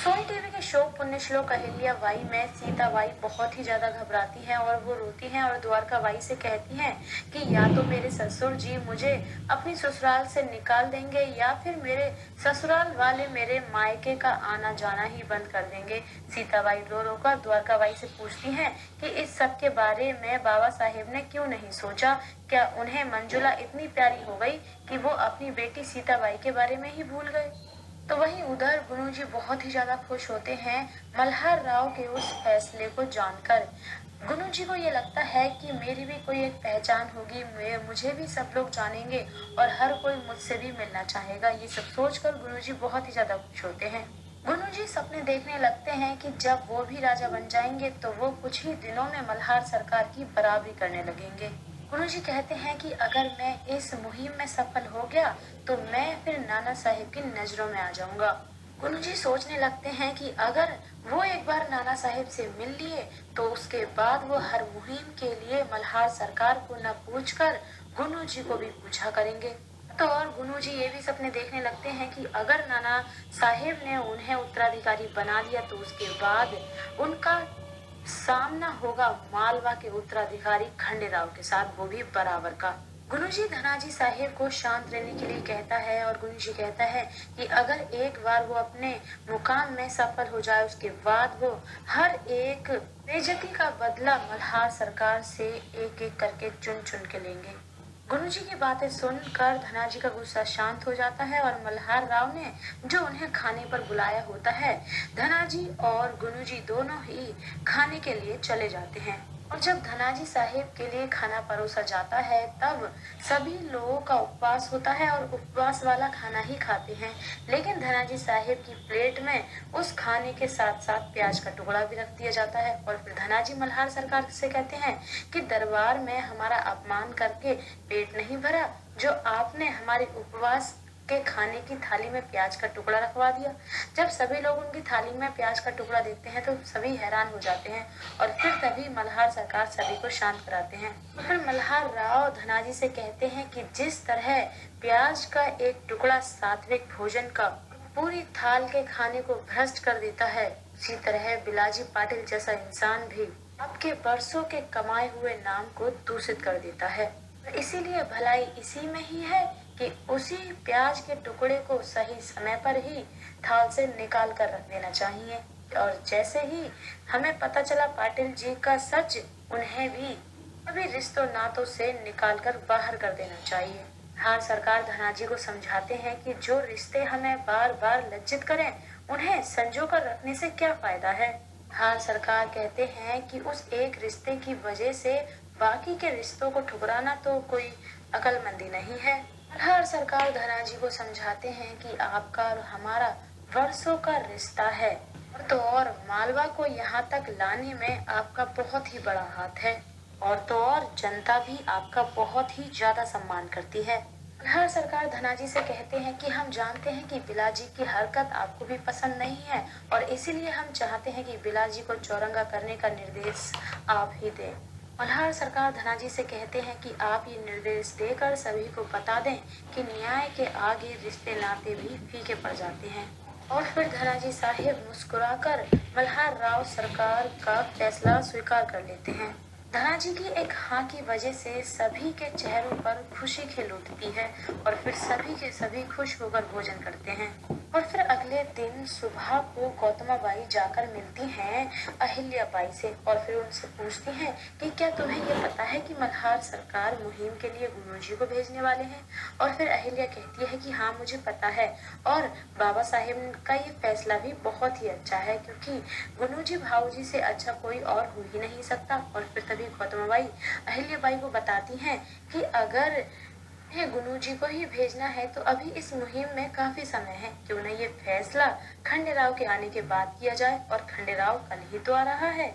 Sony TV के show पुण्यश्लोक अहिल्या बाई में Sita by बहुत ही ज्यादा घबराती हैं और वो रोती हैं और द्वारका बाई से कहती हैं कि या तो मेरे ससुर जी मुझे अपनी ससुराल से निकाल देंगे या फिर मेरे ससुराल वाले मेरे मायके का आना जाना ही बंद कर देंगे। सीता बाई रो रो कर द्वारका बाई से पूछती हैं कि इस सब के बारे में बाबा साहेब ने क्यों नहीं सोचा। क्या उन्हें मंजुला इतनी प्यारी हो गई कि वो अपनी बेटी सीता बाई के बारे में ही भूल गए। तो वहीं उधर गुरु जी बहुत ही ज्यादा खुश होते हैं मल्हार राव के उस फैसले को जानकर। गुरु जी को ये लगता है कि मेरी भी कोई एक पहचान होगी, मुझे भी सब लोग जानेंगे और हर कोई मुझसे भी मिलना चाहेगा। ये सब सोचकर गुरु जी बहुत ही ज्यादा खुश होते हैं। गुरु जी सपने देखने लगते हैं कि जब वो भी राजा बन जाएंगे तो वो कुछ ही दिनों में मल्हार सरकार की बराबरी करने लगेंगे। गुरु जी कहते हैं कि अगर मैं इस मुहिम में सफल हो गया तो मैं फिर नाना साहेब की नजरों में आ जाऊंगा। गुरु जी सोचने लगते हैं कि अगर वो एक बार नाना साहेब से मिल लिए तो उसके बाद वो हर मुहिम के लिए मल्हार सरकार को न पूछकर गुरु जी को भी पूछा करेंगे। तो और गुरु जी ये भी सपने देखने लगते हैं कि अगर नाना साहेब ने उन्हें उत्तराधिकारी बना लिया तो उसके बाद उनका सामना होगा मालवा के उत्तराधिकारी खंडेराव के साथ, वो भी बराबर का। गुरुजी धनाजी साहेब को शांत रहने के लिए कहता है और गुरुजी कहता है कि अगर एक बार वो अपने मुकाम में सफल हो जाए उसके बाद वो हर एक बेइज्जती का बदला मल्हार सरकार से एक एक करके चुन चुन के लेंगे। गुरुजी की बातें सुनकर धनाजी का गुस्सा शांत हो जाता है और मल्हार राव ने जो उन्हें खाने पर बुलाया होता है, धनाजी और गुरुजी दोनों ही खाने के लिए चले जाते हैं। और जब धनाजी साहेब के लिए खाना परोसा जाता है तब सभी लोगों का उपवास होता है और उपवास वाला खाना ही खाते हैं, लेकिन धनाजी साहेब की प्लेट में उस खाने के साथ साथ प्याज का टुकड़ा भी रख दिया जाता है। और फिर धनाजी मल्हार सरकार से कहते हैं कि दरबार में हमारा अपमान करके पेट नहीं भरा, जो आपने हमारे उपवास के खाने की थाली में प्याज का टुकड़ा रखवा दिया। जब सभी लोग उनकी थाली में प्याज का टुकड़ा देखते हैं तो सभी हैरान हो जाते हैं और फिर तभी मल्हार सरकार सभी को शांत कराते हैं। फिर मल्हार राव धनाजी से कहते हैं कि जिस तरह प्याज का एक टुकड़ा सात्विक भोजन का पूरी थाल के खाने को भ्रष्ट कर देता है, उसी तरह बिलाजी पाटिल जैसा इंसान भी आपके बरसों के कमाए हुए नाम को दूषित कर देता है। इसीलिए भलाई इसी में ही है कि उसी प्याज के टुकड़े को सही समय पर ही थाल से निकाल कर रख देना चाहिए। और जैसे ही हमें पता चला पाटिल जी का सच, उन्हें भी सभी रिश्तों नातों से निकाल कर बाहर कर देना चाहिए। हाँ, सरकार धनाजी को समझाते हैं कि जो रिश्ते हमें बार बार लज्जित करें उन्हें संजो कर रखने से क्या फायदा है। हाँ, सरकार कहते हैं कि उस एक रिश्ते की वजह से बाकी के रिश्तों को ठुकराना तो कोई अकलमंदी नहीं है। हर सरकार धनाजी को समझाते हैं कि आपका और हमारा वर्षों का रिश्ता है और तो और मालवा को यहाँ तक लाने में आपका बहुत ही बड़ा हाथ है और तो और जनता भी आपका बहुत ही ज्यादा सम्मान करती है। हर सरकार धनाजी से कहते हैं कि हम जानते हैं कि बिलाजी की हरकत आपको भी पसंद नहीं है और इसीलिए हम चाहते हैं कि बिलाजी को चौरंगा करने का निर्देश आप ही दें। मल्हार सरकार धनाजी से कहते हैं कि आप ये निर्देश देकर सभी को बता दें कि न्याय के आगे रिश्ते नाते भी फीके पड़ जाते हैं। और फिर धनाजी साहेब मुस्कुराकर मल्हार राव सरकार का फैसला स्वीकार कर लेते हैं। धनाजी की एक हाँ की वजह से सभी के चेहरों पर खुशी खिल उठती है और फिर सभी के सभी खुश होकर भोजन करते हैं। और फिर अगले दिन सुबह को गौतमा बाई जाकर मिलती हैं अहिल्या बाई से और फिर उनसे पूछती हैं कि क्या तुम्हें ये पता है कि मल्हार सरकार मुहिम के लिए गुरुजी को भेजने वाले हैं। और फिर अहिल्या कहती है कि हाँ, मुझे पता है और बाबा साहेब का ये फैसला भी बहुत ही अच्छा है क्योंकि गुरुजी भाऊजी से अच्छा कोई और हो ही नहीं सकता। और फिर तभी गौतमा बाई अहिल्या बाई को बताती हैं कि अगर गुरुजी को ही भेजना है तो अभी इस मुहिम में काफी समय है, क्यों न ये फैसला खंडेराव के आने के बाद किया जाए और खंडेराव कल ही तो आ रहा है।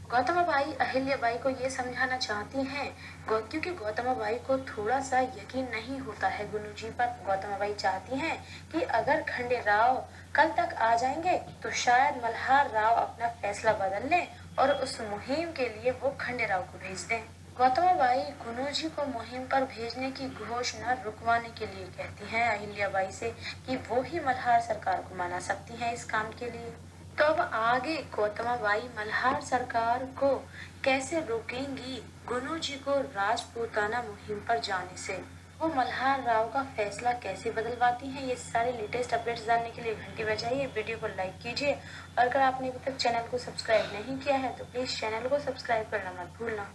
गौतमा बाई अहिल्या बाई को ये समझाना चाहती हैं क्योंकि गौतमा बाई को थोड़ा सा यकीन नहीं होता है गुरुजी पर। गौतमा बाई चाहती हैं कि अगर खंडेराव कल तक आ जाएंगे तो शायद मल्हार राव अपना फैसला बदल लें और उस मुहिम के लिए वो खंडेराव को भेज दें। गौतमा बाई गुरुजी को मुहिम पर भेजने की घोषणा रुकवाने के लिए कहती हैं अहिल्या बाई से कि वो ही मल्हार सरकार को मना सकती हैं इस काम के लिए। तो अब आगे गौतमा बाई मल्हार सरकार को कैसे रोकेंगी गुनू जी को राजपूताना मुहिम पर जाने से, वो मल्हार राव का फैसला कैसे बदलवाती हैं, ये सारे लेटेस्ट अपडेट्स जानने के लिए घंटी बजाइए, वीडियो को लाइक कीजिए और अगर आपने अभी तक चैनल को सब्सक्राइब नहीं किया है तो प्लीज चैनल को सब्सक्राइब करना मत भूलना।